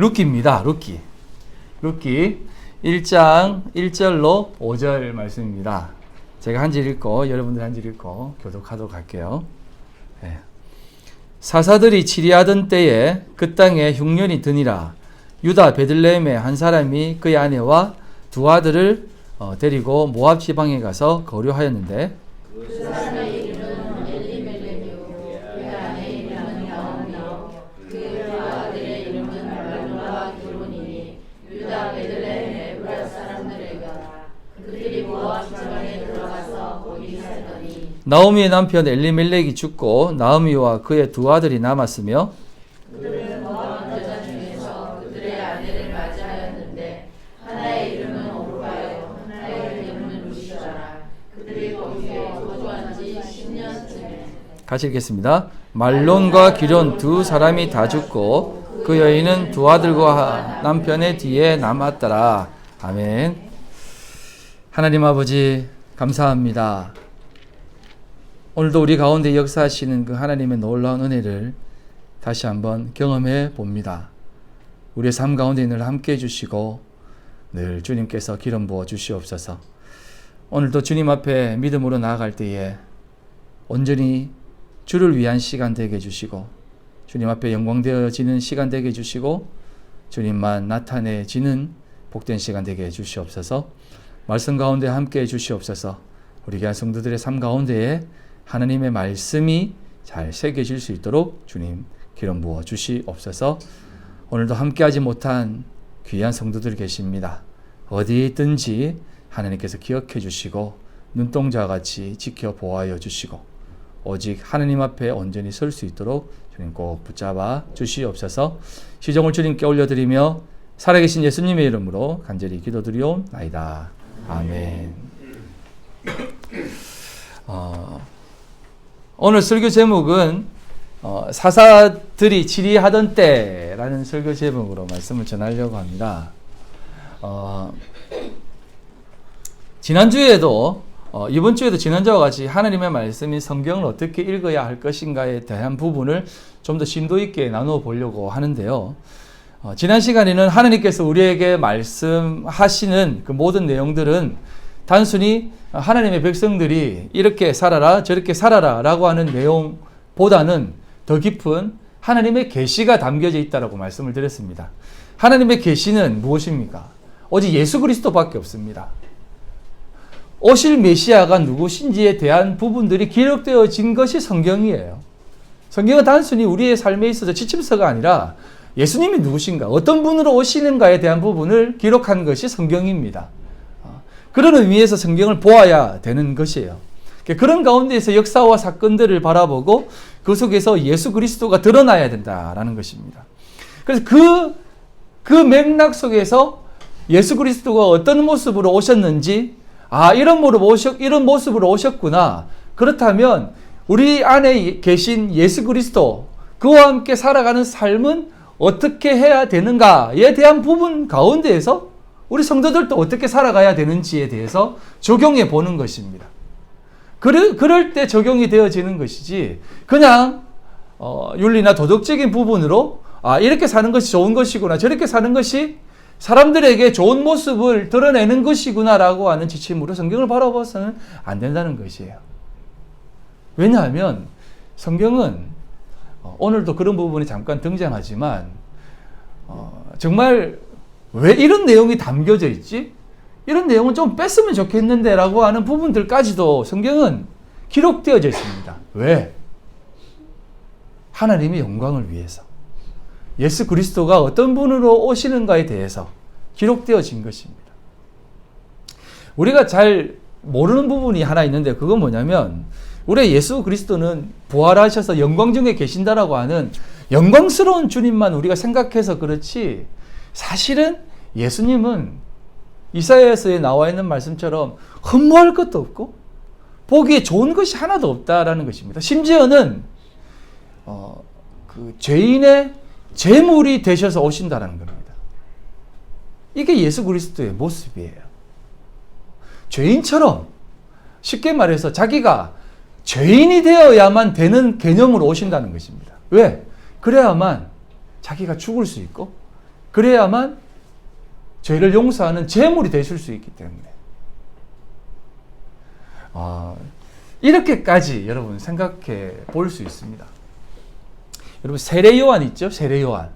룻기입니다. 룻기 1장 1절로 5절 말씀입니다. 제가 한 절 읽고 여러분들 한 절 읽고 교독하도록 할게요. 네. 사사들이 치리하던 때에 그 땅에 흉년이 드니라. 유다 베들레헴의 한 사람이 그의 아내와 두 아들을 데리고 모압 지방에 가서 거류하였는데 그 사람의 이름은 엘리멜렉이요 그 아내의 이름은 나오미요 그 아들의 이름은 말론과 기론이니 유다 베들레헴의 에브라 사람들에가 그들이 모압 지방에 들어가서 거기 살더니 나오미의 남편 엘리멜렉이 죽고 나오미와 그의 두 아들이 남았으며 그들은 모압 여자 중에서 그들의 아내를 맞이하였는데 하나의 이름은 오르바요 하나의 이름은 루시더라. 그들이 거기에 거주한 지 10년쯤에 같이 읽겠습니다. 말론과 기론 두 사람이 다 죽고 그 여인은 두 아들과 남편의 뒤에 남았더라. 아멘. 하나님 아버지 감사합니다. 오늘도 우리 가운데 역사하시는 그 하나님의 놀라운 은혜를 다시 한번 경험해 봅니다. 우리의 삶 가운데 늘 함께 해주시고 늘 주님께서 기름 부어 주시옵소서. 오늘도 주님 앞에 믿음으로 나아갈 때에 온전히 주를 위한 시간 되게 해주시고 주님 앞에 영광되어지는 시간 되게 해주시고 주님만 나타내지는 복된 시간 되게 해주시옵소서. 말씀 가운데 함께 해주시옵소서. 우리 귀한 성도들의 삶 가운데에 하나님의 말씀이 잘 새겨질 수 있도록 주님 기름 부어 주시옵소서. 오늘도 함께하지 못한 귀한 성도들 계십니다. 어디에 있든지 하나님께서 기억해 주시고 눈동자와 같이 지켜보아여 주시고 오직 하나님 앞에 온전히 설 수 있도록 주님 꼭 붙잡아 주시옵소서. 시종을 주님께 올려드리며 살아계신 예수님의 이름으로 간절히 기도드리옵나이다. 아멘. 오늘 설교 제목은 사사들이 치리하던 때라는 설교 제목으로 말씀을 전하려고 합니다. 지난주에도 이번 주에도 지난주와 같이 하나님의 말씀이 성경을 어떻게 읽어야 할 것인가에 대한 부분을 좀 더 심도 있게 나누어 보려고 하는데요. 지난 시간에는 하나님께서 우리에게 말씀하시는 그 모든 내용들은 단순히 하나님의 백성들이 이렇게 살아라 저렇게 살아라 라고 하는 내용보다는 더 깊은 하나님의 계시가 담겨져 있다고 말씀을 드렸습니다. 하나님의 계시는 무엇입니까? 오직 예수 그리스도밖에 없습니다. 오실 메시아가 누구신지에 대한 부분들이 기록되어진 것이 성경이에요. 성경은 단순히 우리의 삶에 있어서 지침서가 아니라 예수님이 누구신가, 어떤 분으로 오시는가에 대한 부분을 기록한 것이 성경입니다. 그런 의미에서 성경을 보아야 되는 것이에요. 그런 가운데에서 역사와 사건들을 바라보고 그 속에서 예수 그리스도가 드러나야 된다라는 것입니다. 그래서 그 맥락 속에서 예수 그리스도가 어떤 모습으로 오셨는지, 이런 모습으로 오셨구나. 그렇다면 우리 안에 계신 예수 그리스도, 그와 함께 살아가는 삶은 어떻게 해야 되는가에 대한 부분 가운데에서 우리 성도들도 어떻게 살아가야 되는지에 대해서 적용해 보는 것입니다. 그럴 때 적용이 되어지는 것이지 그냥 윤리나 도덕적인 부분으로 이렇게 사는 것이 좋은 것이구나, 저렇게 사는 것이 사람들에게 좋은 모습을 드러내는 것이구나라고 하는 지침으로 성경을 바라봐서는 안 된다는 것이에요. 왜냐하면 성경은 오늘도 그런 부분이 잠깐 등장하지만 정말 왜 이런 내용이 담겨져 있지? 이런 내용은 좀 뺐으면 좋겠는데 라고 하는 부분들까지도 성경은 기록되어져 있습니다. 왜? 하나님의 영광을 위해서. 예수 그리스도가 어떤 분으로 오시는가에 대해서 기록되어진 것입니다. 우리가 잘 모르는 부분이 하나 있는데 그건 뭐냐면 우리 예수 그리스도는 부활하셔서 영광 중에 계신다라고 하는 영광스러운 주님만 우리가 생각해서 그렇지 사실은 예수님은 이사야서에 나와 있는 말씀처럼 흠모할 것도 없고 보기에 좋은 것이 하나도 없다라는 것입니다. 심지어는 그 죄인의 제물이 되셔서 오신다는 겁니다. 이게 예수 그리스도의 모습이에요. 죄인처럼 쉽게 말해서 자기가 죄인이 되어야만 되는 개념으로 오신다는 것입니다. 왜? 그래야만 자기가 죽을 수 있고 그래야만 죄를 용서하는 제물이 되실 수 있기 때문에 이렇게까지 여러분 생각해 볼 수 있습니다. 여러분 세례 요한 있죠? 세례 요한.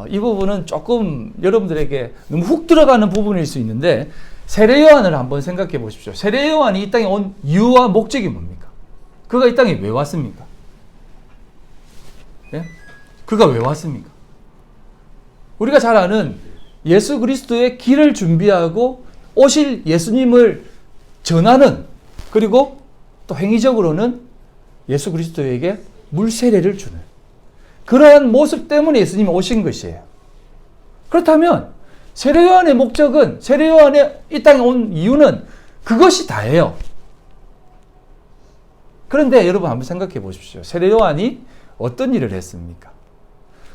이 부분은 조금 여러분들에게 너무 훅 들어가는 부분일 수 있는데 세례 요한을 한번 생각해 보십시오. 세례 요한이 이 땅에 온 이유와 목적이 뭡니까? 그가 이 땅에 왜 왔습니까? 예? 그가 왜 왔습니까? 우리가 잘 아는 예수 그리스도의 길을 준비하고 오실 예수님을 전하는, 그리고 또 행위적으로는 예수 그리스도에게 물세례를 주는 그러한 모습 때문에 예수님이 오신 것이에요. 그렇다면 세례 요한의 목적은, 세례 요한이 이 땅에 온 이유는 그것이 다예요. 그런데 여러분 한번 생각해 보십시오. 세례 요한이 어떤 일을 했습니까?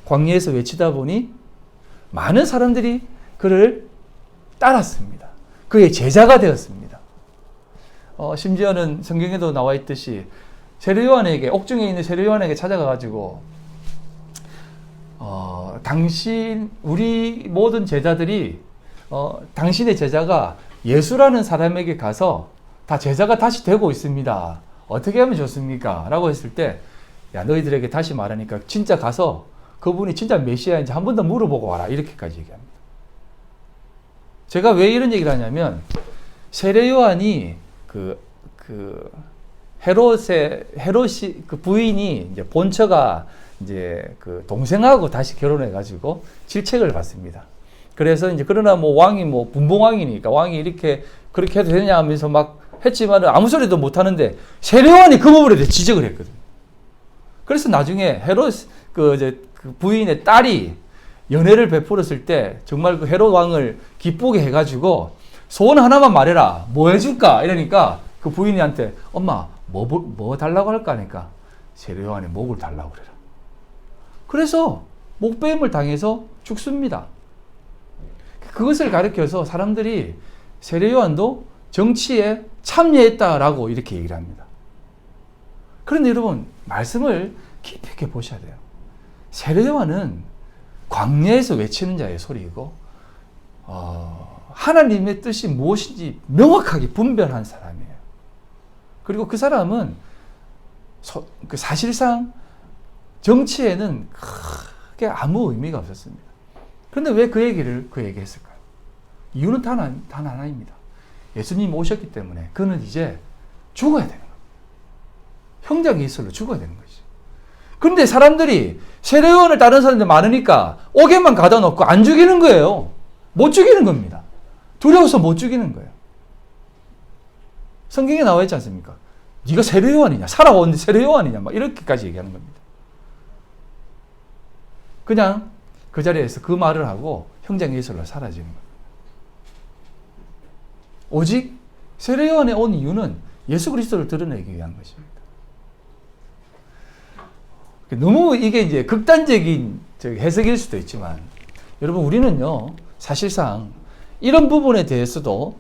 광야에서 외치다 보니 많은 사람들이 그를 따랐습니다. 그의 제자가 되었습니다. 심지어는 성경에도 나와 있듯이 세례 요한에게, 옥중에 있는 세례 요한에게 찾아가가지고 우리 모든 제자들이 당신의 제자가 예수라는 사람에게 가서 다 제자가 다시 되고 있습니다. 어떻게 하면 좋습니까? 라고 했을 때, 야, 너희들에게 다시 말하니까 진짜 가서 그분이 진짜 메시아인지 한 번 더 물어보고 와라. 이렇게까지 얘기합니다. 제가 왜 이런 얘기를 하냐면, 세례 요한이 헤롯이 그 부인이 이제 본처가 이제 그 동생하고 다시 결혼해가지고 질책을 받습니다. 그래서 이제 그러나 뭐 왕이 뭐 분봉왕이니까 왕이 이렇게 그렇게 해도 되냐 하면서 막 했지만 아무 소리도 못 하는데 세례 요한이 그 부분에 대해 지적을 했거든요. 그래서 나중에 헤롯 그 부인의 딸이 연애를 베풀었을 때 정말 그 헤롯 왕을 기쁘게 해가지고 소원 하나만 말해라. 뭐 해줄까? 이러니까 그 부인한테 엄마 뭐 달라고 할까 하니까 세례 요한의 목을 달라고 그래라. 그래서 목배임을 당해서 죽습니다. 그것을 가리켜서 사람들이 세례 요한도 정치에 참여했다라고 이렇게 얘기를 합니다. 그런데 여러분 말씀을 깊이 있게 보셔야 돼요. 세례 요한은 광야에서 외치는 자의 소리이고 하나님의 뜻이 무엇인지 명확하게 분별한 사람이에요. 그리고 그 사람은 사실상 정치에는 크게 아무 의미가 없었습니다. 그런데 왜 그 얘기를 그에게 했을까요? 이유는 단 하나입니다. 예수님이 오셨기 때문에 그는 이제 죽어야 되는 거예요. 형장의 이슬로 죽어야 되는 것이죠. 그런데 사람들이 세례 요한을 다른 사람들 많으니까 옥에만 가다 놓고 안 죽이는 거예요. 못 죽이는 겁니다. 두려워서 못 죽이는 거예요. 성경에 나와 있지 않습니까? 네가 세례 요한이냐? 살아온 세례 요한이냐? 막 이렇게까지 얘기하는 겁니다. 그냥 그 자리에서 그 말을 하고 형장의 이슬로 사라지는 겁니다. 오직 세례 요한에 온 이유는 예수 그리스도를 드러내기 위한 것입니다. 너무 이게 이제 극단적인 해석일 수도 있지만 여러분 우리는요 사실상 이런 부분에 대해서도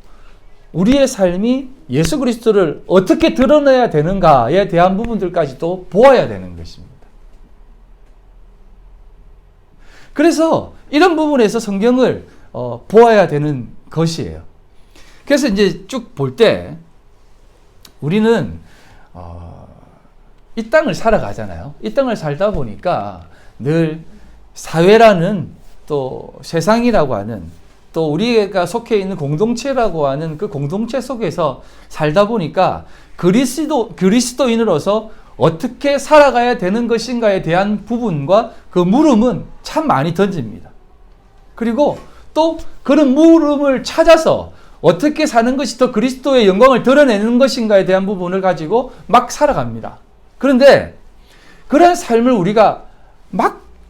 우리의 삶이 예수 그리스도를 어떻게 드러내야 되는가에 대한 부분들까지도 보아야 되는 것입니다. 그래서 이런 부분에서 성경을 보아야 되는 것이에요. 그래서 이제 쭉 볼 때 우리는 이 땅을 살아가잖아요. 이 땅을 살다 보니까 늘 사회라는 또 세상이라고 하는 또 우리가 속해 있는 공동체라고 하는 그 공동체 속에서 살다 보니까 그리스도인으로서 어떻게 살아가야 되는 것인가에 대한 부분과 그 물음은 참 많이 던집니다. 그리고 또 그런 물음을 찾아서 어떻게 사는 것이 더 그리스도의 영광을 드러내는 것인가에 대한 부분을 가지고 막 살아갑니다. 그런데 그런 삶을 우리가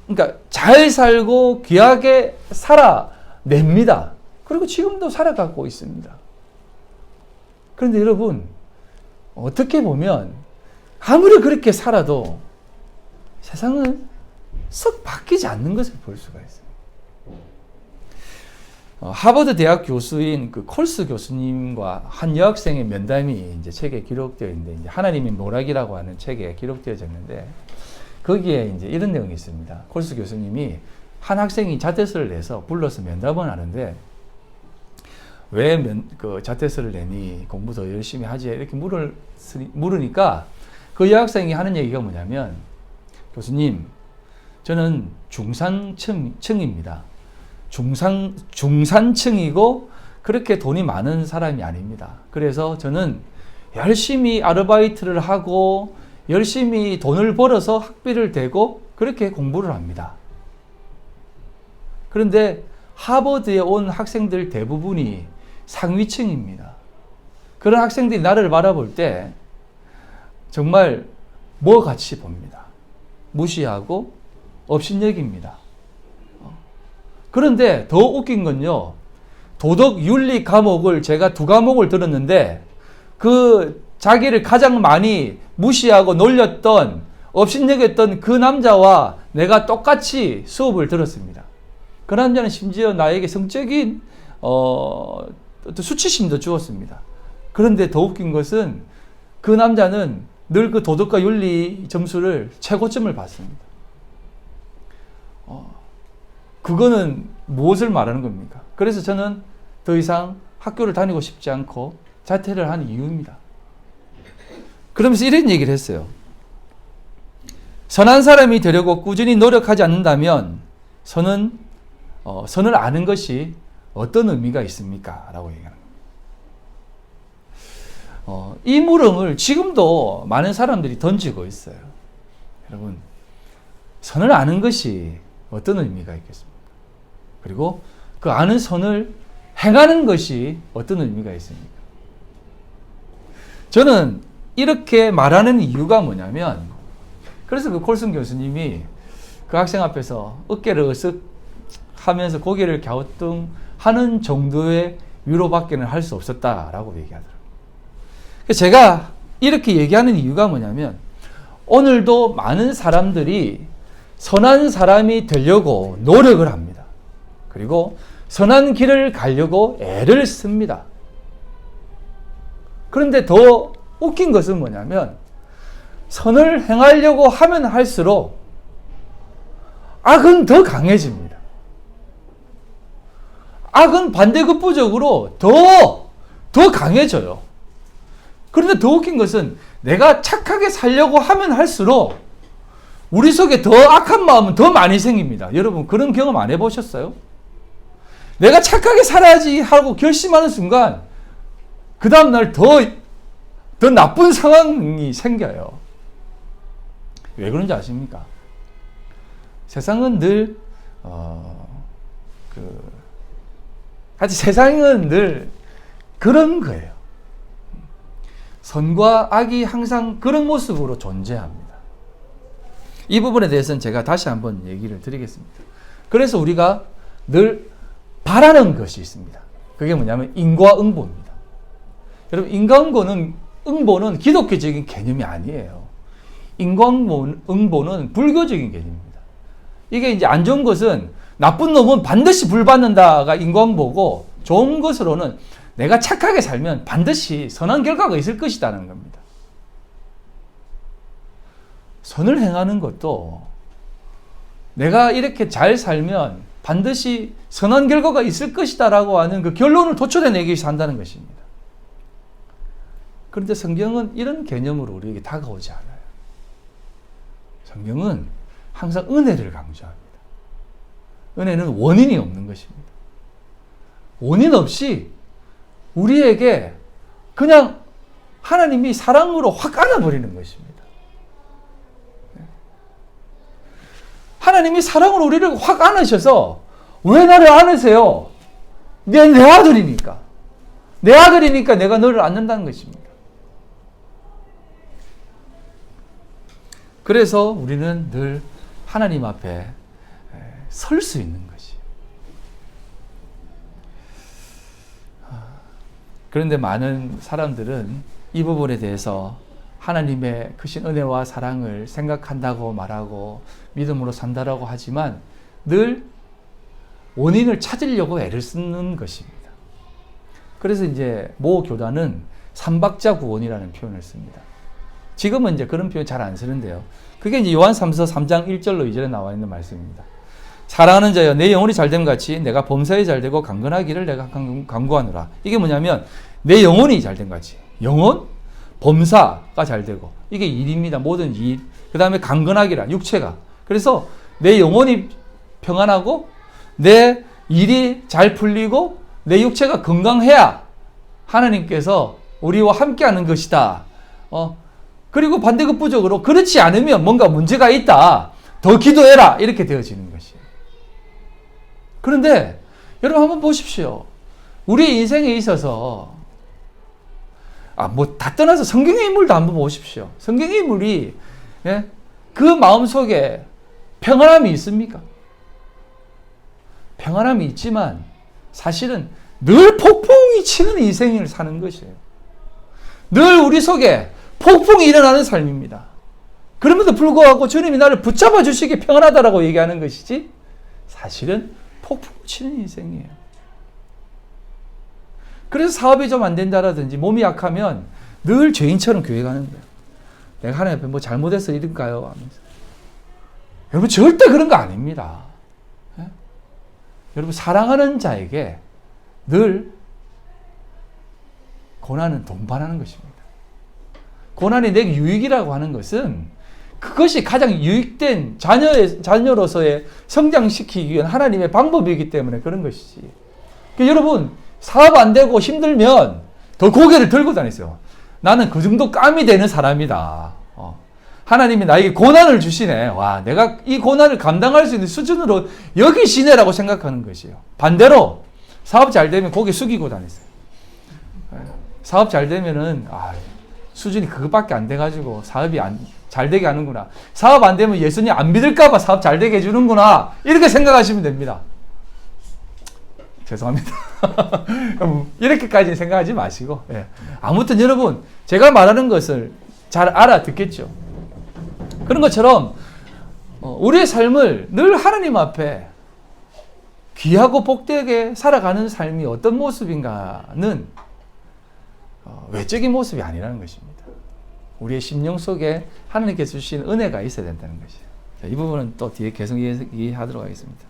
그러니까 잘 살고 귀하게 살아냅니다. 그리고 지금도 살아가고 있습니다. 그런데 여러분, 어떻게 보면 아무리 그렇게 살아도 세상은 썩 바뀌지 않는 것을 볼 수가 있어요. 하버드 대학 교수인 그 콜스 교수님과 한 여학생의 면담이 이제 책에 기록되어 있는데, 이제 하나님의 모락이라고 하는 책에 기록되어졌는데, 거기에 이제 이런 내용이 있습니다. 콜스 교수님이 한 학생이 자퇴서를 내서 불러서 면담을 하는데 왜 자퇴서를 내니? 공부 더 열심히 하지? 이렇게 물으니까 그 여학생이 하는 얘기가 뭐냐면, 교수님, 저는 중산층입니다. 중산층이고 그렇게 돈이 많은 사람이 아닙니다. 그래서 저는 열심히 아르바이트를 하고 열심히 돈을 벌어서 학비를 대고 그렇게 공부를 합니다. 그런데 하버드에 온 학생들 대부분이 상위층입니다. 그런 학생들이 나를 바라볼 때 정말 뭐 같이 봅니다. 무시하고 업신여깁니다. 그런데 더 웃긴 건요, 도덕 윤리 과목을 제가 2과목을 들었는데 그 자기를 가장 많이 무시하고 놀렸던, 업신여겼던 그 남자와 내가 똑같이 수업을 들었습니다. 그 남자는 심지어 나에게 성적인 수치심도 주었습니다. 그런데 더 웃긴 것은 그 남자는 늘 그 도덕과 윤리 점수를 최고점을 받습니다. 그거는 무엇을 말하는 겁니까? 그래서 저는 더 이상 학교를 다니고 싶지 않고 자퇴를 한 이유입니다. 그러면서 이런 얘기를 했어요. 선한 사람이 되려고 꾸준히 노력하지 않는다면 선을 아는 것이 어떤 의미가 있습니까? 라고 얘기하는 겁니다. 이 물음을 지금도 많은 사람들이 던지고 있어요. 여러분, 선을 아는 것이 어떤 의미가 있겠습니까? 그리고 그 아는 선을 행하는 것이 어떤 의미가 있습니까? 저는 이렇게 말하는 이유가 뭐냐면, 그래서 그 콜슨 교수님이 그 학생 앞에서 어깨를 으쓱 하면서 고개를 갸우뚱하는 정도의 위로밖에는 할 수 없었다라고 얘기하더라고요. 제가 이렇게 얘기하는 이유가 뭐냐면, 오늘도 많은 사람들이 선한 사람이 되려고 노력을 합니다. 그리고 선한 길을 가려고 애를 씁니다. 그런데 더 웃긴 것은 뭐냐면, 선을 행하려고 하면 할수록 악은 더 강해집니다. 악은 반대급부적으로 더 강해져요. 그런데 더 웃긴 것은 내가 착하게 살려고 하면 할수록 우리 속에 더 악한 마음은 더 많이 생깁니다. 여러분, 그런 경험 안 해보셨어요? 내가 착하게 살아야지 하고 결심하는 순간 그 다음날 더 나쁜 상황이 생겨요. 왜 그런지 아십니까? 세상은 늘 세상은 늘 그런 거예요. 선과 악이 항상 그런 모습으로 존재합니다. 이 부분에 대해서는 제가 다시 한번 얘기를 드리겠습니다. 그래서 우리가 늘 바라는 것이 있습니다. 그게 뭐냐면 인과응보입니다. 여러분, 인과응보는 기독교적인 개념이 아니에요. 인과응보는 불교적인 개념입니다. 이게 이제 안 좋은 것은 나쁜 놈은 반드시 벌 받는다가 인과응보고, 좋은 것으로는 내가 착하게 살면 반드시 선한 결과가 있을 것이라는 겁니다. 선을 행하는 것도 내가 이렇게 잘 살면 반드시 선한 결과가 있을 것이다라고 하는 그 결론을 도출해내기 위해서 한다는 것입니다. 그런데 성경은 이런 개념으로 우리에게 다가오지 않아요. 성경은 항상 은혜를 강조합니다. 은혜는 원인이 없는 것입니다. 원인 없이 우리에게 그냥 하나님이 사랑으로 확 안아버리는 것입니다. 하나님이 사랑으로 우리를 확 안으셔서, 왜 나를 안으세요? 내 아들이니까. 내 아들이니까 내가 너를 안는다는 것입니다. 그래서 우리는 늘 하나님 앞에 설 수 있는 것이에요. 그런데 많은 사람들은 이 부분에 대해서 하나님의 크신 은혜와 사랑을 생각한다고 말하고 믿음으로 산다라고 하지만 늘 원인을 찾으려고 애를 쓰는 것입니다. 그래서 이제 모 교단은 삼박자 구원이라는 표현을 씁니다. 지금은 이제 그런 표현 잘 안 쓰는데요. 그게 이제 요한삼서 3장 1절로 2절에 나와 있는 말씀입니다. 사랑하는 자여 내 영혼이 잘됨 같이 내가 범사에 잘되고 강건하기를 내가 간구하노라. 이게 뭐냐면 내 영혼이 잘됨 같이 영혼, 범사가 잘되고 이게 일입니다. 모든 일. 그 다음에 강건하기라 육체가. 그래서 내 영혼이 평안하고 내 일이 잘 풀리고 내 육체가 건강해야 하나님께서 우리와 함께하는 것이다. 그리고 반대급부적으로 그렇지 않으면 뭔가 문제가 있다. 더 기도해라. 이렇게 되어지는 것이에요. 그런데 여러분 한번 보십시오. 우리 인생에 있어서 뭐 다 떠나서 성경의 인물도 한번 보십시오. 성경의 인물이 그 마음속에 평안함이 있습니까? 평안함이 있지만 사실은 늘 폭풍이 치는 인생을 사는 것이에요. 늘 우리 속에 폭풍이 일어나는 삶입니다. 그럼에도 불구하고 주님이 나를 붙잡아 주시기 평안하다라고 얘기하는 것이지 사실은 폭풍 치는 인생이에요. 그래서 사업이 좀 안 된다라든지 몸이 약하면 늘 죄인처럼 교회 가는 거예요. 내가 하나님 앞에 뭐 잘못해서 이런가요? 하면서. 여러분 절대 그런 거 아닙니다. 여러분 사랑하는 자에게 늘 고난은 동반하는 것입니다. 고난이 내게 유익이라고 하는 것은 그것이 가장 유익된 자녀로서의 성장시키기 위한 하나님의 방법이기 때문에 그런 것이지. 그러니까 여러분 사업 안 되고 힘들면 더 고개를 들고 다니세요. 나는 그 정도 깜이 되는 사람이다. 하나님이 나에게 고난을 주시네. 와, 내가 이 고난을 감당할 수 있는 수준으로 여기시네라고 생각하는 것이에요. 반대로 사업 잘 되면 고개 숙이고 다니세요. 사업 잘 되면은 수준이 그것밖에 안 돼가지고 사업이 잘 되게 하는구나. 사업 안 되면 예수님 안 믿을까봐 사업 잘 되게 해주는구나. 이렇게 생각하시면 됩니다. 죄송합니다. 이렇게까지 생각하지 마시고. 아무튼 여러분, 제가 말하는 것을 잘 알아듣겠죠. 그런 것처럼 우리의 삶을 늘 하나님 앞에 귀하고 복되게 살아가는 삶이 어떤 모습인가는 외적인 모습이 아니라는 것입니다. 우리의 심령 속에 하나님께서 주신 은혜가 있어야 된다는 것이에요. 이 부분은 또 뒤에 계속 이해하도록 하겠습니다.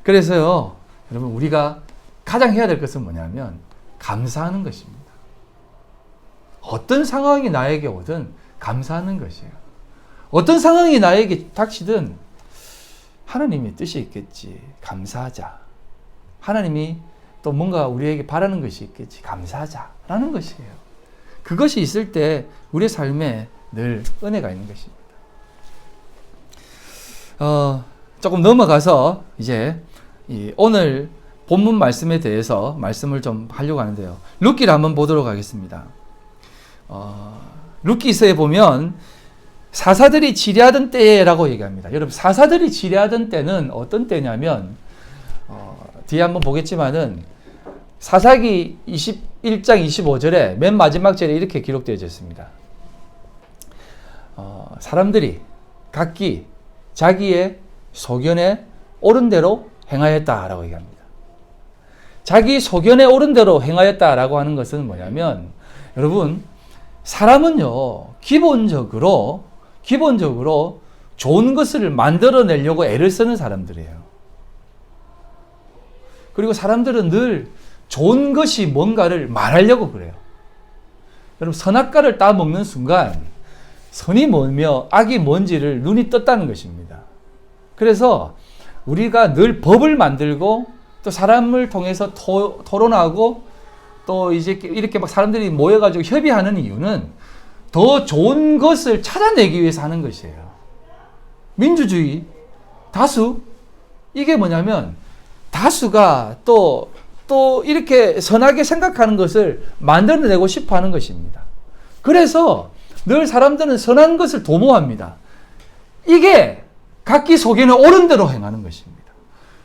그래서요, 여러분 우리가 가장 해야 될 것은 뭐냐면 감사하는 것입니다. 어떤 상황이 나에게 오든 감사하는 것이에요. 어떤 상황이 나에게 닥치든 하나님의 뜻이 있겠지. 감사하자. 하나님이 또 뭔가 우리에게 바라는 것이 있겠지. 감사하자라는 것이에요. 그것이 있을 때 우리의 삶에 늘 은혜가 있는 것입니다. 조금 넘어가서 이제 오늘 본문 말씀에 대해서 말씀을 좀 하려고 하는데요. 룻기를 한번 보도록 하겠습니다. 룻기서에 보면 사사들이 지뢰하던 때라고 얘기합니다. 여러분 사사들이 지뢰하던 때는 어떤 때냐면 뒤에 한번 보겠지만은 사사기 21장 25절에 맨 마지막 절에 이렇게 기록되어 있습니다. 사람들이 각기 자기의 소견에 옳은 대로 행하였다라고 얘기합니다. 자기 소견에 옳은 대로 행하였다라고 하는 것은 뭐냐면 여러분 사람은요 기본적으로 좋은 것을 만들어내려고 애를 쓰는 사람들이에요. 그리고 사람들은 늘 좋은 것이 뭔가를 말하려고 그래요. 여러분 선악과를 따먹는 순간 선이 뭐며 악이 뭔지를 눈이 떴다는 것입니다. 그래서 우리가 늘 법을 만들고 또 사람을 통해서 토론하고 또 이제 이렇게 막 사람들이 모여가지고 협의하는 이유는 더 좋은 것을 찾아내기 위해서 하는 것이에요. 민주주의, 다수, 이게 뭐냐면 다수가 또 이렇게 선하게 생각하는 것을 만들어내고 싶어 하는 것입니다. 그래서 늘 사람들은 선한 것을 도모합니다. 이게 각기 소견에 옳은 대로 행하는 것입니다.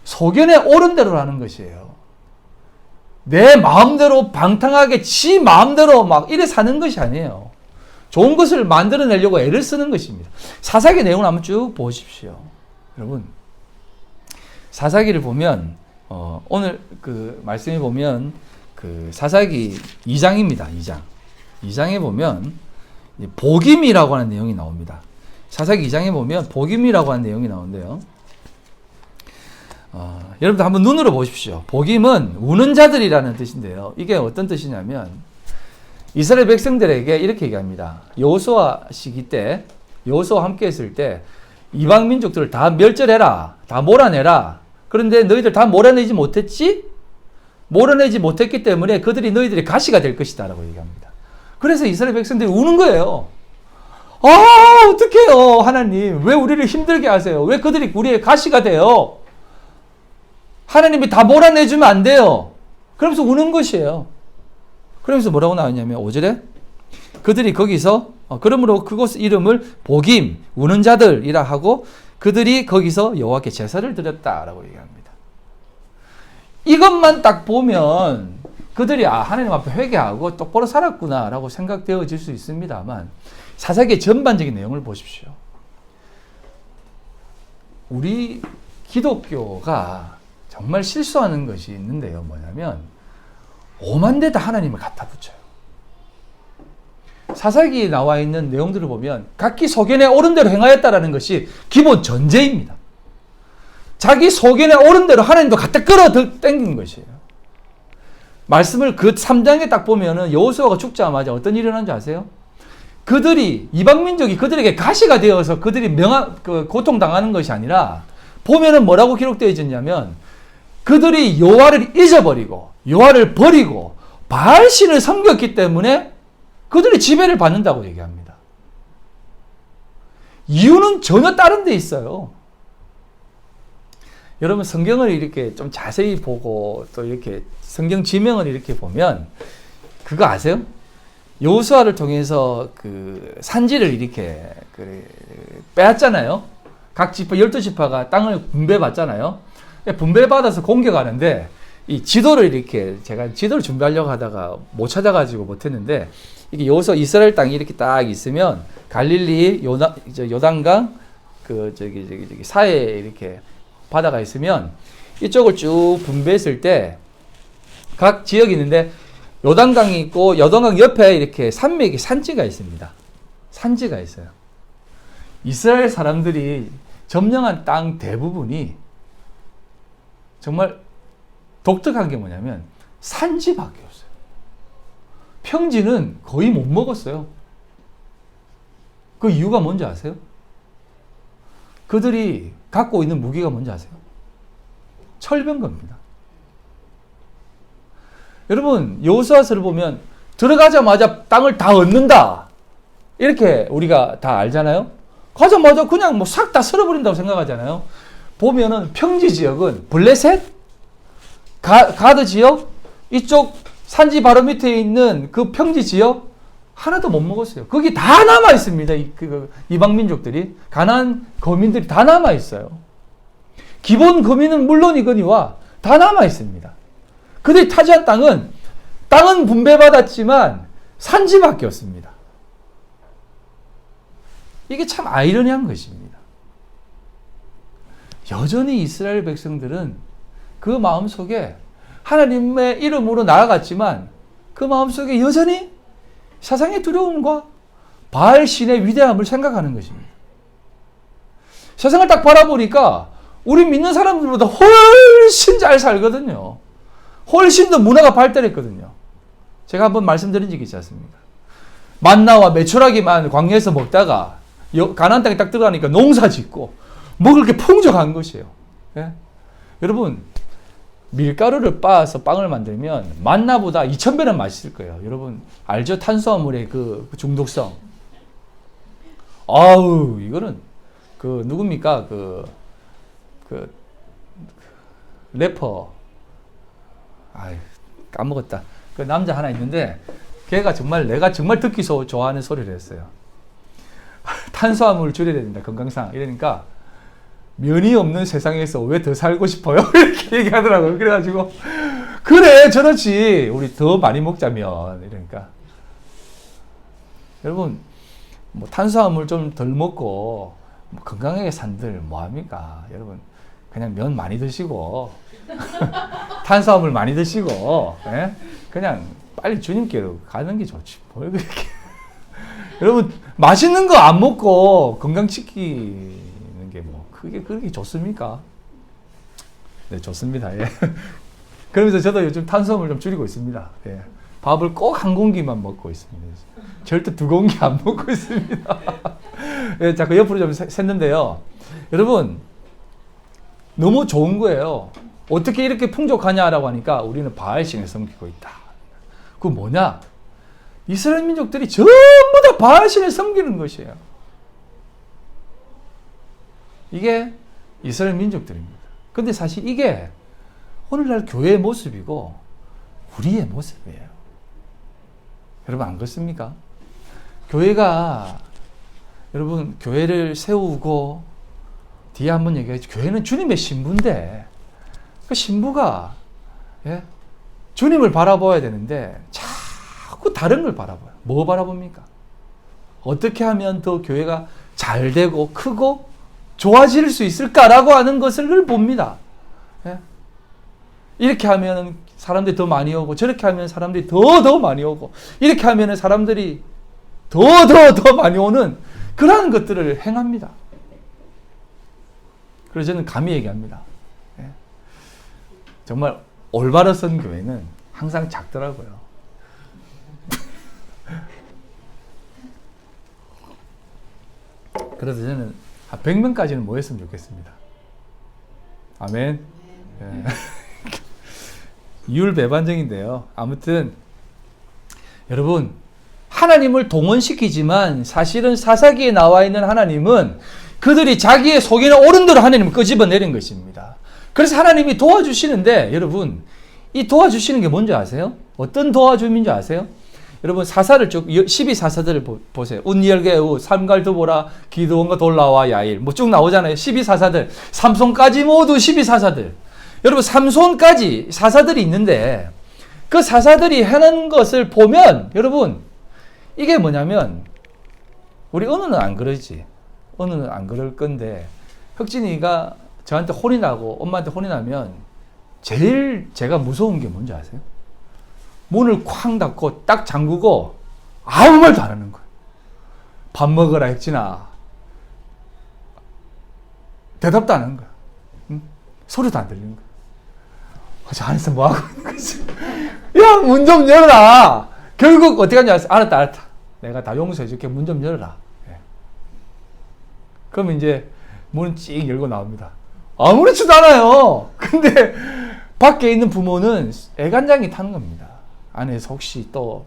소견에 옳은 대로라는 것이에요. 내 마음대로 방탕하게 지 마음대로 막 이래 사는 것이 아니에요. 좋은 것을 만들어내려고 애를 쓰는 것입니다. 사사기 내용을 한번 쭉 보십시오. 여러분 사사기를 보면 오늘 그 말씀에 보면 그 사사기 2장입니다. 2장에 보면 복임이라고 하는 내용이 나옵니다. 사사기 2장에 보면 복임이라고 하는 내용이 나오는데요. 여러분들 한번 눈으로 보십시오. 복임은 우는 자들이라는 뜻인데요. 이게 어떤 뜻이냐면 이스라엘 백성들에게 이렇게 얘기합니다. 여호수아 시기 때 여호수아와 함께 했을 때 이방 민족들을 다 멸절해라. 다 몰아내라. 그런데 너희들 다 몰아내지 못했지? 몰아내지 못했기 때문에 그들이 너희들의 가시가 될 것이다 라고 얘기합니다. 그래서 이스라엘 백성들이 우는 거예요. 어떡해요 하나님, 왜 우리를 힘들게 하세요? 왜 그들이 우리의 가시가 돼요? 하나님이 다 몰아내주면 안 돼요. 그러면서 우는 것이에요. 그러면서 뭐라고 나왔냐면 5절에 그들이 거기서 그러므로 그곳 이름을 복임, 우는 자들이라 하고 그들이 거기서 여호와께 제사를 드렸다라고 얘기합니다. 이것만 딱 보면 그들이 하나님 앞에 회개하고 똑바로 살았구나라고 생각되어질 수 있습니다만 사사기의 전반적인 내용을 보십시오. 우리 기독교가 정말 실수하는 것이 있는데요. 뭐냐면 오만 데다 하나님을 갖다 붙여요. 사사기에 나와 있는 내용들을 보면 각기 소견에 옳은 대로 행하였다라는 것이 기본 전제입니다. 자기 소견에 옳은 대로 하나님도 갖다 끌어당긴 것이에요. 말씀을 그 3장에 딱 보면은 여호수아가 죽자마자 어떤 일이 일어난지 아세요? 그들이 이방 민족이 그들에게 가시가 되어서 그들이 고통당하는 것이 아니라 보면은 뭐라고 기록되어 있냐면 그들이 여호와를 잊어버리고 여호와를 버리고 바알신을 섬겼기 때문에 그들이 지배를 받는다고 얘기합니다. 이유는 전혀 다른 데 있어요. 여러분 성경을 이렇게 좀 자세히 보고 또 이렇게 성경 지명을 이렇게 보면 그거 아세요? 여호수아를 통해서 그 산지를 이렇게 빼앗잖아요. 각 지파 12지파가 땅을 분배받잖아요. 분배받아서 공격하는데 이 지도를 이렇게 제가 지도를 준비하려고 하다가 못 찾아가지고 못했는데 이게 여호수아 이스라엘 땅이 이렇게 딱 있으면 갈릴리 요단강 저기 사이에 이렇게 바다가 있으면 이쪽을 쭉 분배했을 때 각 지역이 있는데 요단강이 있고 요단강 옆에 이렇게 산맥이 산지가 있습니다. 산지가 있어요. 이스라엘 사람들이 점령한 땅 대부분이 정말 독특한 게 뭐냐면 산지밖에 없어요. 평지는 거의 못 먹었어요. 그 이유가 뭔지 아세요? 그들이 갖고 있는 무기가 뭔지 아세요? 철병거입니다. 여러분 여호수아서를 보면 들어가자마자 땅을 다 얻는다 이렇게 우리가 다 알잖아요. 가자마자 그냥 뭐 싹 다 쓸어버린다고 생각하잖아요. 보면은 평지 지역은 블레셋, 가드 지역, 이쪽 산지 바로 밑에 있는 그 평지 지역 하나도 못 먹었어요. 거기 다 남아 있습니다. 이방 민족들이 가나안 거민들이 다 남아 있어요. 기본 거민은 물론이거니와 다 남아 있습니다. 그들이 차지한 땅은 분배받았지만 산지밖에 없습니다. 이게 참 아이러니한 것입니다. 여전히 이스라엘 백성들은 그 마음속에 하나님의 이름으로 나아갔지만 그 마음속에 여전히 세상의 두려움과 바알 신의 위대함을 생각하는 것입니다. 세상을 딱 바라보니까 우리 믿는 사람들보다 훨씬 잘 살거든요. 훨씬 더 문화가 발달했거든요. 제가 한번 말씀드린 적이 있지 않습니까? 만나와 메추라기만 광야에서 먹다가 가나안 땅에 딱 들어가니까 농사 짓고 먹을 게 풍족한 것이에요. 예? 여러분 밀가루를 빻아서 빵을 만들면 만나보다 2000배는 맛있을 거예요. 여러분 알죠? 탄수화물의 그 중독성. 아우 이거는 누굽니까? 래퍼. 아유 까먹었다. 그 남자 하나 있는데 걔가 정말 내가 정말 듣기 좋아하는 소리를 했어요. 탄수화물을 줄여야 된다 건강상 이러니까 면이 없는 세상에서 왜 더 살고 싶어요? 이렇게 얘기하더라고요. 그래가지고 그래 저렇지 우리 더 많이 먹자면 이러니까 여러분 뭐 탄수화물 좀 덜 먹고 뭐 건강하게 산들 뭐합니까? 여러분 그냥 면 많이 드시고 탄수화물 많이 드시고 예? 그냥 빨리 주님께로 가는 게 좋지 뭘 그렇게 여러분 맛있는 거 안 먹고 건강 지키는 게 뭐 그게 그렇게 좋습니까? 네, 좋습니다. 예. 그러면서 저도 요즘 탄수화물 좀 줄이고 있습니다. 예. 밥을 꼭 한 공기만 먹고 있습니다. 절대 두 공기 안 먹고 있습니다. 예, 자꾸 옆으로 좀 샜는데요. 여러분, 너무 좋은 거예요. 어떻게 이렇게 풍족하냐라고 하니까 우리는 바알신을 섬기고 있다. 그거 뭐냐? 이스라엘 민족들이 전부 다 바알신을 섬기는 것이에요. 이게 이스라엘 민족들입니다. 근데 사실 이게 오늘날 교회의 모습이고 우리의 모습이에요. 여러분 안 그렇습니까? 교회가 여러분 교회를 세우고 뒤에 한번 얘기하죠. 교회는 주님의 신부인데 그 신부가 예? 주님을 바라봐야 되는데 자꾸 다른 걸 바라봐요. 뭐 바라봅니까? 어떻게 하면 더 교회가 잘 되고 크고 좋아질 수 있을까라고 하는 것을 늘 봅니다. 예? 이렇게 하면 사람들이 더 많이 오고 저렇게 하면 사람들이 더 많이 오고 이렇게 하면 사람들이 더 많이 오는 그러한 것들을 행합니다. 그래서 저는 감히 얘기합니다. 예. 정말 올바로 선 교회는 항상 작더라고요. 그래서 저는 한 100명까지는 모였으면 좋겠습니다. 아멘. 예. 이율배반적인데요. 아무튼 여러분 하나님을 동원시키지만 사실은 사사기에 나와 있는 하나님은 그들이 자기의 속에는 옳은 대로 하나님을 끄집어내린 것입니다. 그래서 하나님이 도와주시는데 여러분 이 도와주시는 게 뭔지 아세요? 어떤 도와줌인지 아세요? 여러분 사사를 쭉 12사사들을 보세요. 운니엘게우, 삼갈두보라, 기드온과 돌라와 야일 뭐 쭉 나오잖아요. 12사사들 삼손까지 모두 12사사들. 여러분 삼손까지 사사들이 있는데 그 사사들이 하는 것을 보면 여러분 이게 뭐냐면 우리 은우는 안 그러지. 은우는 안 그럴 건데 혁진이가 저한테 혼이 나고 엄마한테 혼이 나면 제일 제가 무서운 게 뭔지 아세요? 문을 쾅 닫고 딱 잠그고 아무 말도 안 하는 거예요. 밥 먹으라 혁진아. 대답도 안 하는 거야. 응? 소리도 안 들리는 거야. 저 안에서 뭐 하고 있는 거지? 야, 문 좀 열어라. 결국 어떻게 하냐? 알았다. 내가 다 용서해줄게. 문 좀 열어라. 예. 그러면 이제 문 찡 열고 나옵니다. 아무렇지도 않아요. 근데 밖에 있는 부모는 애간장이 타는 겁니다. 안에서 혹시 또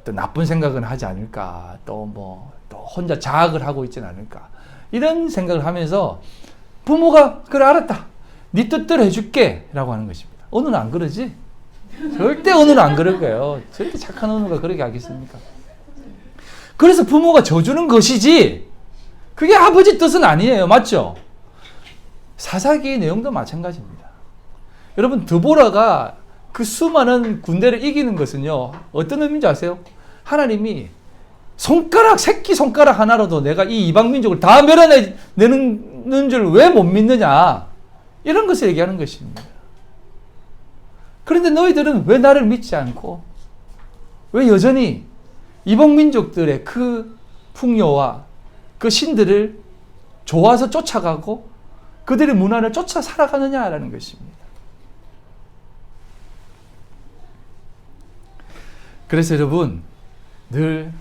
나쁜 생각은 하지 않을까? 또 혼자 자학을 하고 있지는 않을까? 이런 생각을 하면서 부모가 그래 알았다. 네 뜻대로 해줄게 라고 하는 것입니다. 은우는 안 그러지? 절대 은우는 안 그럴 거예요. 절대 착한 은우가 그렇게 하겠습니까? 그래서 부모가 져주는 것이지 그게 아버지 뜻은 아니에요. 맞죠? 사사기의 내용도 마찬가지입니다. 여러분 드보라가 그 수많은 군대를 이기는 것은요. 어떤 의미인지 아세요? 하나님이 새끼 손가락 하나로도 내가 이 이방 민족을 다 멸해내는 줄 왜 못 믿느냐. 이런 것을 얘기하는 것입니다. 그런데 너희들은 왜 나를 믿지 않고 왜 여전히 이방 민족들의 그 풍요와 그 신들을 좋아서 쫓아가고 그들의 문화를 쫓아 살아가느냐라는 것입니다. 그래서 여러분 늘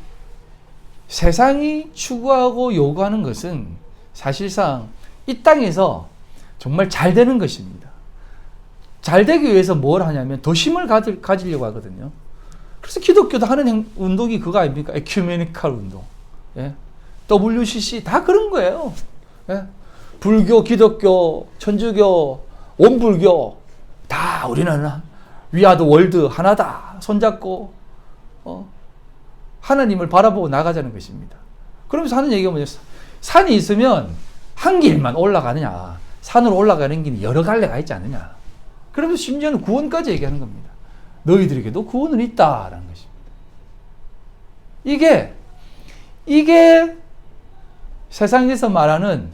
세상이 추구하고 요구하는 것은 사실상 이 땅에서 정말 잘 되는 것입니다. 잘 되기 위해서 뭘 하냐면 더 힘을 가지려고 하거든요. 그래서 기독교도 하는 운동이 그거 아닙니까? 에큐메니컬 운동. 예? WCC 다 그런 거예요. 예? 불교, 기독교, 천주교, 원불교 다 우리는 위아더 월드 하나다. 손잡고 하나님을 바라보고 나가자는 것입니다. 그러면서 하는 얘기가 뭐냐? 산이 있으면 한 길만 올라가느냐? 산으로 올라가는 길이 여러 갈래가 있지 않느냐? 그러면서 심지어는 구원까지 얘기하는 겁니다. 너희들에게도 구원은 있다라는 것입니다. 이게 세상에서 말하는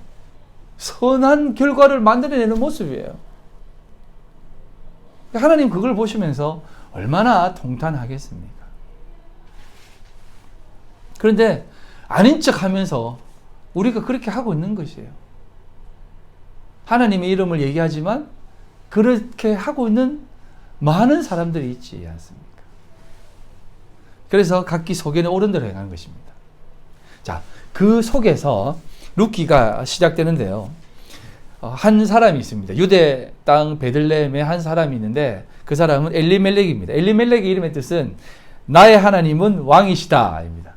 선한 결과를 만들어내는 모습이에요. 하나님 그걸 보시면서 얼마나 통탄하겠습니까? 그런데 아닌 척 하면서 우리가 그렇게 하고 있는 것이에요. 하나님의 이름을 얘기하지만 그렇게 하고 있는 많은 사람들이 있지 않습니까? 그래서 각기 소견에 옳은 대로 행하는 것입니다. 자, 그 속에서 룻기가 시작되는데요. 한 사람이 있습니다. 유대 땅 베들레헴에 한 사람이 있는데 그 사람은 엘리멜렉입니다. 엘리멜렉의 이름의 뜻은 나의 하나님은 왕이시다입니다.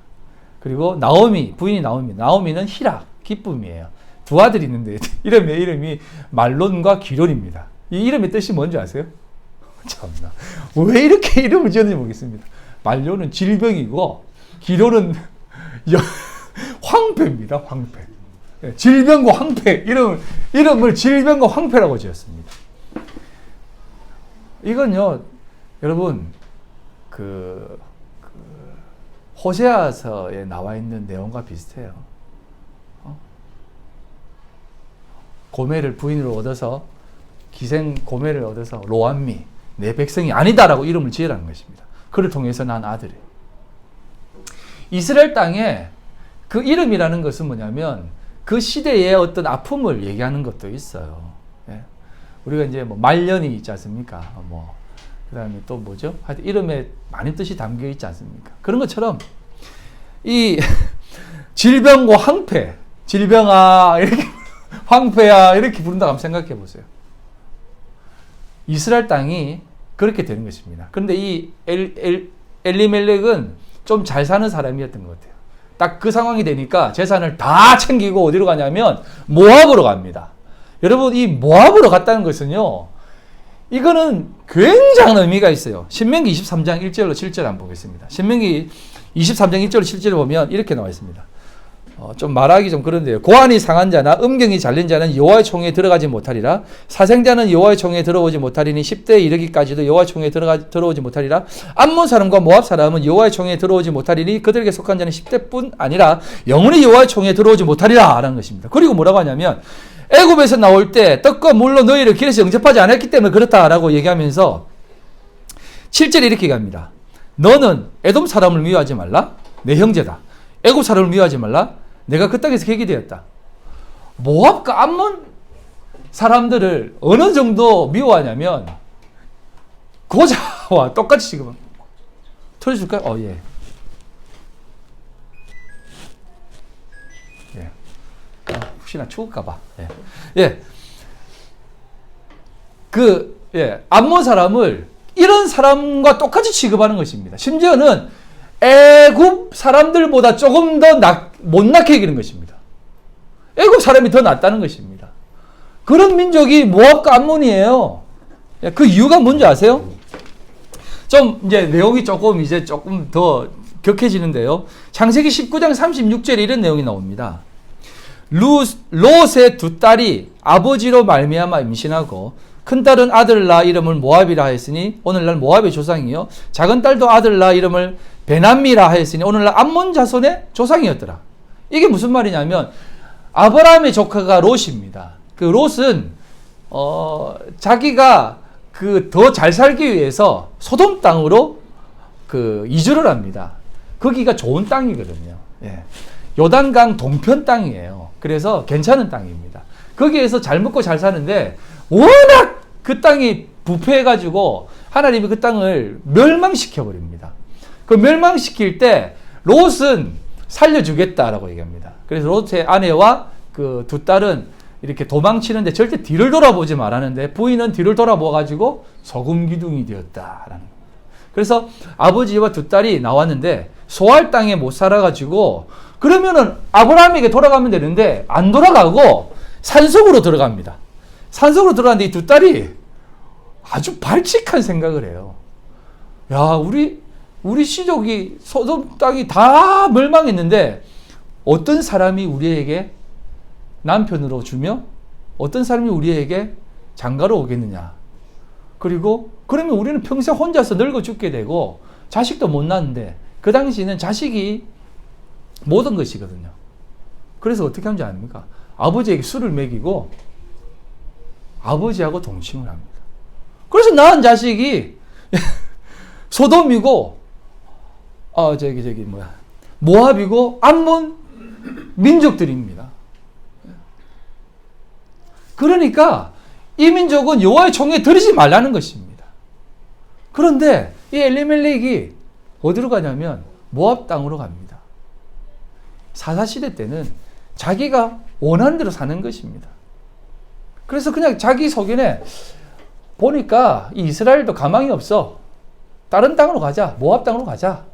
그리고 나오미, 부인이 나오미입니다. 나오미는 희락, 기쁨이에요. 두 아들이 있는데 이름이 말론과 기론입니다. 이 이름의 뜻이 뭔지 아세요? 참나, 왜 이렇게 이름을 지었는지 모르겠습니다. 말론은 질병이고 기론은 황폐입니다. 황폐. 질병과 황폐, 이름을 질병과 황폐라고 지었습니다. 이건요, 여러분, 호세아서에 나와 있는 내용과 비슷해요. 고멜을 부인으로 얻어서, 기생 고멜을 얻어서 로암미, 내 백성이 아니다라고 이름을 지으라는 것입니다. 그를 통해서 난 아들이. 이스라엘 땅에 그 이름이라는 것은 뭐냐면, 그 시대의 어떤 아픔을 얘기하는 것도 있어요. 예. 우리가 이제 뭐 말년이 있지 않습니까? 그 다음에 또 뭐죠? 하여튼 이름에 많은 뜻이 담겨 있지 않습니까? 그런 것처럼 이 질병과 황폐, 질병아 이렇게 황폐야 이렇게 부른다고 한번 생각해 보세요. 이스라엘 땅이 그렇게 되는 것입니다. 그런데 이 엘리멜렉은 좀 잘 사는 사람이었던 것 같아요. 딱 그 상황이 되니까 재산을 다 챙기고 어디로 가냐면 모압으로 갑니다. 여러분, 이 모압으로 갔다는 것은요, 이거는 굉장한 의미가 있어요. 신명기 23장 1절로 7절 한번 보겠습니다. 신명기 23장 1절로 7절을 보면 이렇게 나와 있습니다. 좀 말하기 좀 그런데요. 고안이 상한 자나 음경이 잘린 자는 여호와의 총회에 들어가지 못하리라. 사생자는 여호와의 총회에 들어오지 못하리니 10대에 이르기까지도 여호와의 총회에 들어오지 못하리라. 암몬 사람과 모압 사람은 여호와의 총회에 들어오지 못하리니 그들에게 속한 자는 10대뿐 아니라 영원히 여호와의 총회에 들어오지 못하리라 라는 것입니다. 그리고 뭐라고 하냐면 애굽에서 나올 때 떡과 물로 너희를 길에서 영접하지 않았기 때문에 그렇다라고 얘기하면서 7절에 이렇게 얘기합니다. 너는 에돔 사람을 미워하지 말라. 내 형제다. 애굽 사람을 미워하지 말라. 내가 그 땅에서 객이 되었다. 모압과 암몬 사람들을 어느 정도 미워하냐면 고자와 똑같이 지금 틀어줄까요? 예. 예. 혹시나 추울까봐. 예. 예. 암몬 사람을 이런 사람과 똑같이 취급하는 것입니다. 심지어는 애굽 사람들보다 조금 더 못나게 여기는 것입니다. 애굽 사람이 더 낫다는 것입니다. 그런 민족이 모압과 암몬이에요. 그 이유가 뭔지 아세요? 좀 이제 내용이 조금 더 격해지는데요. 창세기 19장 36절에 이런 내용이 나옵니다. 롯의 두 딸이 아버지로 말미암아 임신하고 큰 딸은 아들을 낳아 이름을 모압이라 하였으니 오늘날 모압의 조상이요, 작은 딸도 아들을 낳아 이름을 베남미라 하였으니 오늘날 암몬 자손의 조상이었더라. 이게 무슨 말이냐면 아브라함의 조카가 롯입니다. 그 롯은 자기가 더 잘 살기 위해서 소돔 땅으로 이주를 합니다. 거기가 좋은 땅이거든요. 예. 요단강 동편 땅이에요. 그래서 괜찮은 땅입니다. 거기에서 잘 먹고 잘 사는데 워낙 그 땅이 부패해가지고 하나님이 그 땅을 멸망시켜버립니다. 그 멸망시킬 때 롯은 살려주겠다라고 얘기합니다. 그래서 롯의 아내와 그 두 딸은 이렇게 도망치는데 절대 뒤를 돌아보지 말라는데 부인은 뒤를 돌아보아가지고 소금 기둥이 되었다라는 겁니다. 그래서 아버지와 두 딸이 나왔는데 소알 땅에 못 살아가지고 그러면은 아브라함에게 돌아가면 되는데 안 돌아가고 산속으로 들어갑니다. 산속으로 들어갔는데 이 두 딸이 아주 발칙한 생각을 해요. 야, 우리 시족이 소돔 땅이 다 멸망했는데 어떤 사람이 우리에게 남편으로 주며 어떤 사람이 우리에게 장가로 오겠느냐. 그리고 그러면 우리는 평생 혼자서 늙어 죽게 되고 자식도 못 낳는데 그 당시에는 자식이 모든 것이거든요. 그래서 어떻게 하는지 아닙니까? 아버지에게 술을 먹이고 아버지하고 동침을 합니다. 그래서 낳은 자식이 소돔이고 모압이고 암몬 민족들입니다. 그러니까 이 민족은 여호와의 총에 들이지 말라는 것입니다. 그런데 이 엘리멜렉이 어디로 가냐면 모압 땅으로 갑니다. 사사시대 때는 자기가 원하는 대로 사는 것입니다. 그래서 그냥 자기 속인에 보니까 이 이스라엘도 가망이 없어. 다른 땅으로 가자. 모압 땅으로 가자.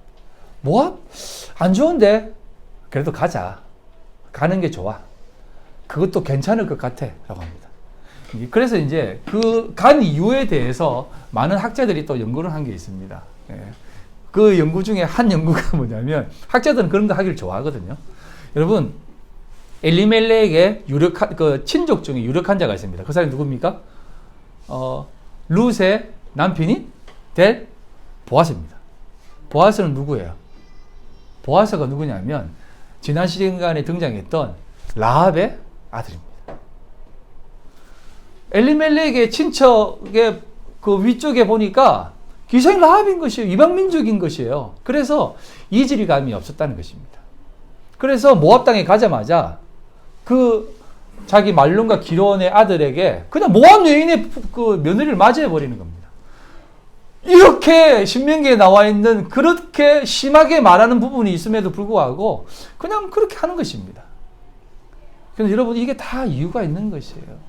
모압? 안 좋은데? 그래도 가자. 가는 게 좋아. 그것도 괜찮을 것 같아. 라고 합니다. 그래서 이제 그 간 이유에 대해서 많은 학자들이 또 연구를 한 게 있습니다. 그 연구 중에 한 연구가 뭐냐면, 학자들은 그런 거 하기를 좋아하거든요. 여러분, 엘리멜렉의 그 친족 중에 유력한 자가 있습니다. 그 사람이 누굽니까? 룻의 남편이 될 보아스입니다. 보아스는 누구예요? 보아스가 누구냐면 지난 시간에 등장했던 라합의 아들입니다. 엘리멜렉의 친척의 그 위쪽에 보니까 기생이 라합인 것이에요. 이방민족인 것이에요. 그래서 이질감이 없었다는 것입니다. 그래서 모압 땅에 가자마자 그 자기 말론과 기론의 아들에게 그냥 모압 여인의 그 며느리를 맞이해 버리는 겁니다. 이렇게 신명기에 나와 있는 그렇게 심하게 말하는 부분이 있음에도 불구하고 그냥 그렇게 하는 것입니다. 그런데 여러분, 이게 다 이유가 있는 것이에요.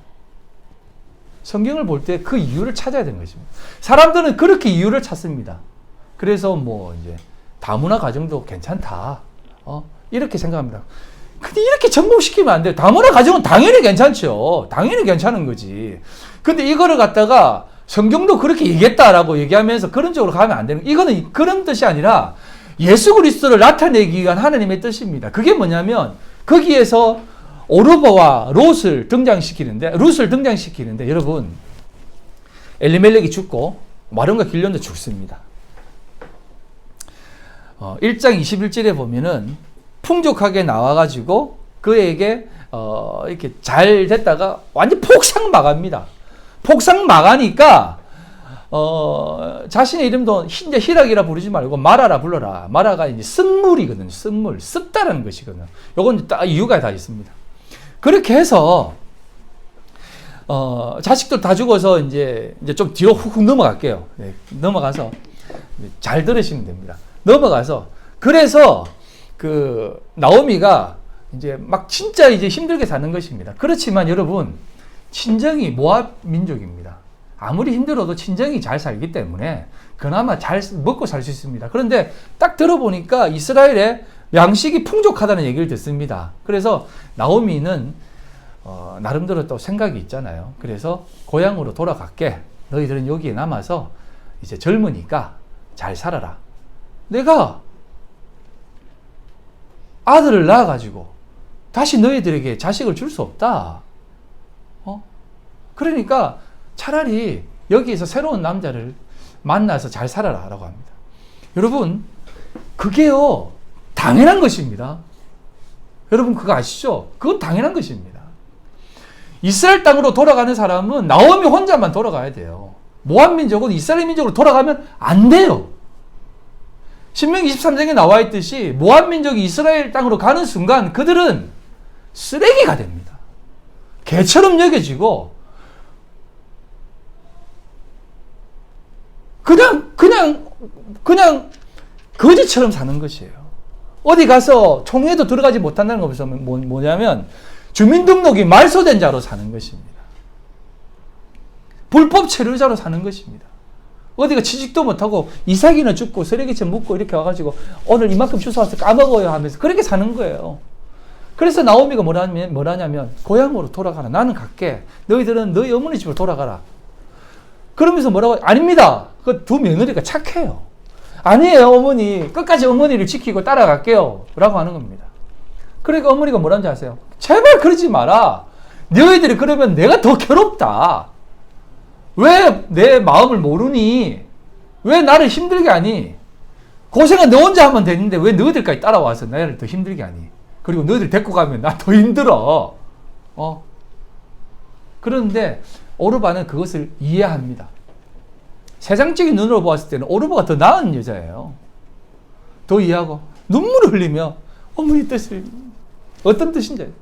성경을 볼 때 그 이유를 찾아야 되는 것입니다. 사람들은 그렇게 이유를 찾습니다. 그래서 뭐 이제 다문화 가정도 괜찮다. 이렇게 생각합니다. 근데 이렇게 접목시키면 안 돼요. 다문화 가정은 당연히 괜찮죠. 당연히 괜찮은 거지. 근데 이거를 갖다가 성경도 그렇게 얘기했다라고 얘기하면서 그런 쪽으로 가면 안 되는 거예요. 이거는 그런 뜻이 아니라 예수 그리스도를 나타내기 위한 하나님의 뜻입니다. 그게 뭐냐면 거기에서 오르바와 롯을 등장시키는데 여러분, 엘리멜렉이 죽고 마론과 길론도 죽습니다. 1장 21절에 보면은 풍족하게 나와가지고 그에게 이렇게 잘 됐다가 완전 폭삭 망합니다. 폭삭 망하니까 자신의 이름도 이제 히락이라 부르지 말고 마라라 불러라. 마라가 이제 쓴물이거든요. 쓴물, 습다라는 것이거든요. 요건 딱 이유가 다 있습니다. 그렇게 해서 자식들 다 죽어서 이제 좀 뒤로 훅 넘어갈게요. 네, 넘어가서 잘 들으시면 됩니다. 넘어가서 그래서 그 나오미가 이제 막 진짜 이제 힘들게 사는 것입니다. 그렇지만 여러분, 친정이 모압 민족입니다. 아무리 힘들어도 친정이 잘 살기 때문에 그나마 잘 먹고 살 수 있습니다. 그런데 딱 들어보니까 이스라엘에 양식이 풍족하다는 얘기를 듣습니다. 그래서 나오미는 나름대로 또 생각이 있잖아요. 그래서 고향으로 돌아갈게. 너희들은 여기에 남아서 이제 젊으니까 잘 살아라. 내가 아들을 낳아가지고 다시 너희들에게 자식을 줄 수 없다. 그러니까 차라리 여기에서 새로운 남자를 만나서 잘 살아라 라고 합니다. 여러분, 그게요 당연한 것입니다. 여러분 그거 아시죠? 그건 당연한 것입니다. 이스라엘 땅으로 돌아가는 사람은 나오미 혼자만 돌아가야 돼요. 모압 민족은 이스라엘 민족으로 돌아가면 안 돼요. 신명기 23장에 나와 있듯이 모압 민족이 이스라엘 땅으로 가는 순간 그들은 쓰레기가 됩니다. 개처럼 여겨지고 그냥 거지처럼 사는 것이에요. 어디 가서 총회도 들어가지 못한다는 것은 뭐냐면 주민등록이 말소된 자로 사는 것입니다. 불법 체류자로 사는 것입니다. 어디가 취직도 못하고 이삭이나 죽고 쓰레기처럼 묻고 이렇게 와가지고 오늘 이만큼 주워와서 까먹어요 하면서 그렇게 사는 거예요. 그래서 나오미가 뭐라냐면 고향으로 돌아가라. 나는 갈게. 너희들은 너희 어머니 집으로 돌아가라. 그러면서 뭐라고? 아닙니다. 그 두 며느리가 착해요. 아니에요, 어머니. 끝까지 어머니를 지키고 따라갈게요. 라고 하는 겁니다. 그러니까 어머니가 뭐라는지 아세요? 제발 그러지 마라. 너희들이 그러면 내가 더 괴롭다. 왜 내 마음을 모르니? 왜 나를 힘들게 하니? 고생은 너 혼자 하면 되는데 왜 너희들까지 따라와서 나를 더 힘들게 하니? 그리고 너희들 데리고 가면 나 더 힘들어. 그런데 오르바는 그것을 이해합니다. 세상적인 눈으로 보았을 때는 오르바가 더 나은 여자예요. 더 이해하고 눈물을 흘리며 어머니 뜻을 어떤 뜻인지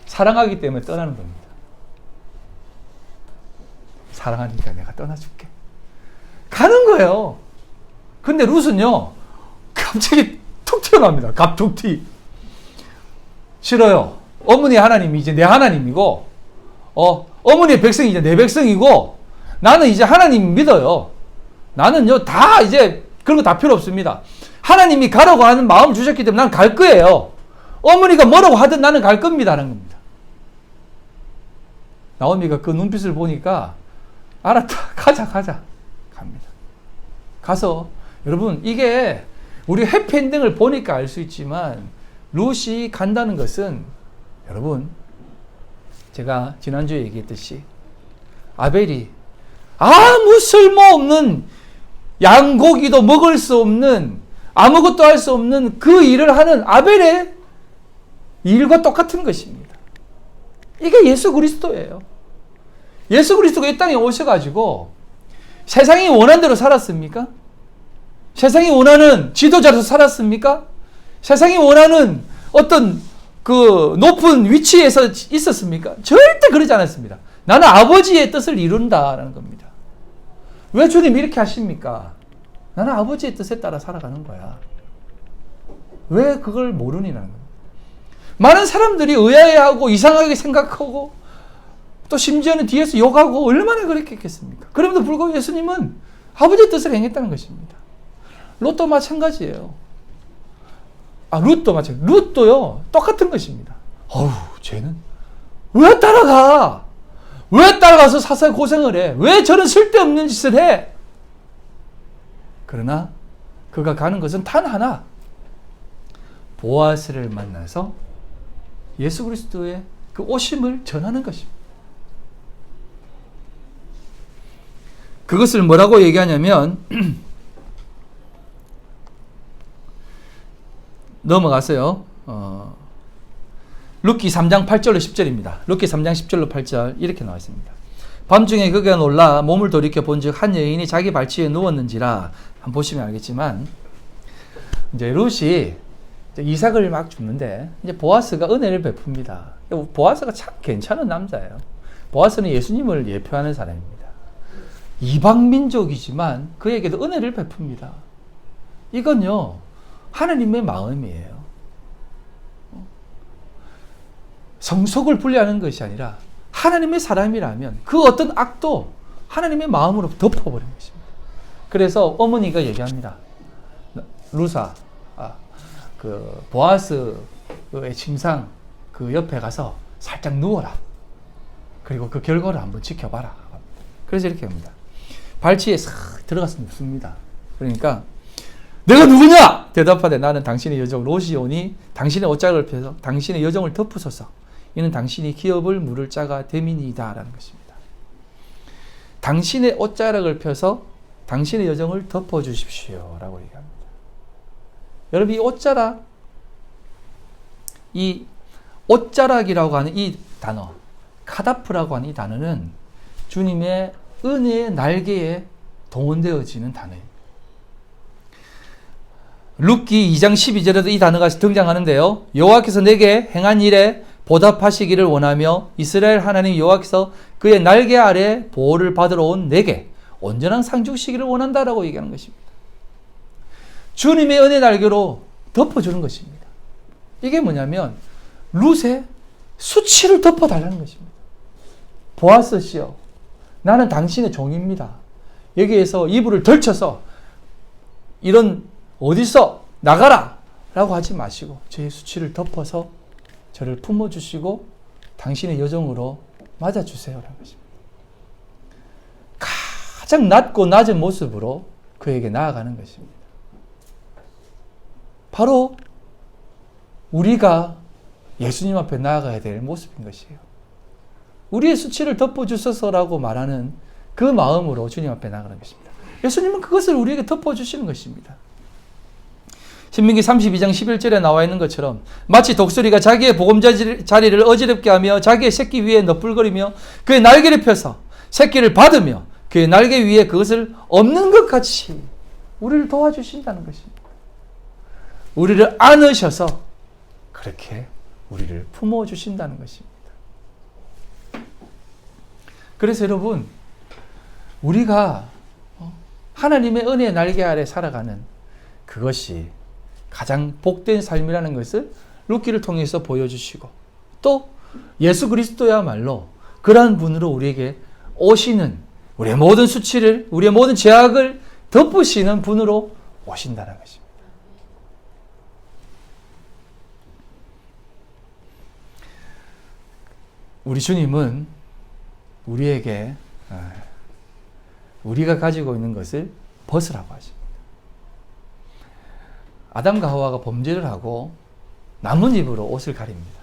사랑하기 때문에 떠나는 겁니다. 사랑하니까 내가 떠나줄게. 가는 거예요. 근데 룻은요, 갑자기 툭 튀어나옵니다. 갑툭튀. 싫어요. 어머니 하나님이 이제 내 하나님이고, 어머니의 백성이 이제 내 백성이고, 나는 이제 하나님 믿어요. 나는요, 다 이제 그런 거 다 필요 없습니다. 하나님이 가라고 하는 마음 주셨기 때문에 나는 갈 거예요. 어머니가 뭐라고 하든 나는 갈 겁니다. 라는 겁니다. 나오미가 그 눈빛을 보니까 알았다. 가자. 갑니다. 가서 여러분 이게 우리 해피엔딩을 보니까 알 수 있지만 룻이 간다는 것은 여러분 제가 지난주에 얘기했듯이 아벨이 아무 쓸모없는 양고기도 먹을 수 없는 아무것도 할 수 없는 그 일을 하는 아벨의 일과 똑같은 것입니다. 이게 예수 그리스도예요. 예수 그리스도가 이 땅에 오셔가지고 세상이 원하는 대로 살았습니까? 세상이 원하는 지도자로서 살았습니까? 세상이 원하는 어떤 그 높은 위치에서 있었습니까? 절대 그러지 않았습니다. 나는 아버지의 뜻을 이룬다라는 겁니다. 왜 주님 이렇게 하십니까? 나는 아버지의 뜻에 따라 살아가는 거야. 왜 그걸 모르니라는 겁니다. 많은 사람들이 의아해하고 이상하게 생각하고 또 심지어는 뒤에서 욕하고 얼마나 그랬겠습니까? 그럼에도 불구하고 예수님은 아버지의 뜻을 행했다는 것입니다. 롯도 마찬가지예요. 룻도 마찬가지. 룻도요 똑같은 것입니다. 쟤는 왜 따라가? 왜 따라가서 사살 고생을 해? 왜 저런 쓸데없는 짓을 해? 그러나 그가 가는 것은 단 하나. 보아스를 만나서 예수 그리스도의 그 오심을 전하는 것입니다. 그것을 뭐라고 얘기하냐면 넘어가세요. 룻기 3장 8절로 10절입니다. 룻기 3장 10절로 8절 이렇게 나와 있습니다. 밤중에 그가 놀라 몸을 돌이켜 본즉 한 여인이 자기 발치에 누웠는지라. 한번 보시면 알겠지만 이제 룻이 이삭을 막 줍는데 이제 보아스가 은혜를 베풉니다. 보아스가 참 괜찮은 남자예요. 보아스는 예수님을 예표하는 사람입니다. 이방 민족이지만 그에게도 은혜를 베풉니다. 이건요 하나님의 마음이에요. 성속을 분리하는 것이 아니라 하나님의 사람이라면 그 어떤 악도 하나님의 마음으로 덮어버린 것입니다. 그래서 어머니가 얘기합니다. 루사, 그 보아스의 침상 그 옆에 가서 살짝 누워라. 그리고 그 결과를 한번 지켜봐라. 그래서 이렇게 합니다. 발치에 싹 들어가서 눕습니다. 그러니까 내가 누구냐? 대답하되 나는 당신의 여종 롯이 오니 당신의 옷자락을 펴서 당신의 여종을 덮으소서. 이는 당신이 기업을 물을 자가 됨이니이다 라는 것입니다. 당신의 옷자락을 펴서 당신의 여종을 덮어주십시오 라고 얘기합니다. 여러분 이 옷자락, 이 옷자락이라고 하는 이 단어, 카다프라고 하는 이 단어는 주님의 은혜의 날개에 동원되어지는 단어입니다. 룻기 2장 12절에도 이 단어가 등장하는데요. 여호와께서 내게 행한 일에 보답하시기를 원하며 이스라엘 하나님 여호와께서 그의 날개 아래 보호를 받으러 온 내게 온전한 상 주시기를 원한다라고 얘기하는 것입니다. 주님의 은혜 날개로 덮어주는 것입니다. 이게 뭐냐면 룻의 수치를 덮어달라는 것입니다. 보아스 씨요, 나는 당신의 종입니다. 여기에서 이불을 덜쳐서 이런 어디서 나가라 라고 하지 마시고 저의 수치를 덮어서 저를 품어주시고 당신의 여종으로 맞아주세요 라는 것입니다. 가장 낮고 낮은 모습으로 그에게 나아가는 것입니다. 바로 우리가 예수님 앞에 나아가야 될 모습인 것이에요. 우리의 수치를 덮어주소서라고 말하는 그 마음으로 주님 앞에 나아가는 것입니다. 예수님은 그것을 우리에게 덮어주시는 것입니다. 신명기 32장 11절에 나와 있는 것처럼 마치 독수리가 자기의 보금자리를 어지럽게 하며 자기의 새끼 위에 너풀거리며 그의 날개를 펴서 새끼를 받으며 그의 날개 위에 그것을 엎는 것 같이 우리를 도와주신다는 것입니다. 우리를 안으셔서 그렇게 우리를 품어주신다는 것입니다. 그래서 여러분 우리가 하나님의 은혜의 날개 아래 살아가는 그것이 가장 복된 삶이라는 것을 룻기를 통해서 보여주시고, 또 예수 그리스도야말로 그러한 분으로 우리에게 오시는, 우리의 모든 수치를, 우리의 모든 죄악을 덮으시는 분으로 오신다는 것입니다. 우리 주님은 우리에게 우리가 가지고 있는 것을 벗으라고 하십니다. 아담과 하와가 범죄를 하고 나뭇잎으로 옷을 가립니다.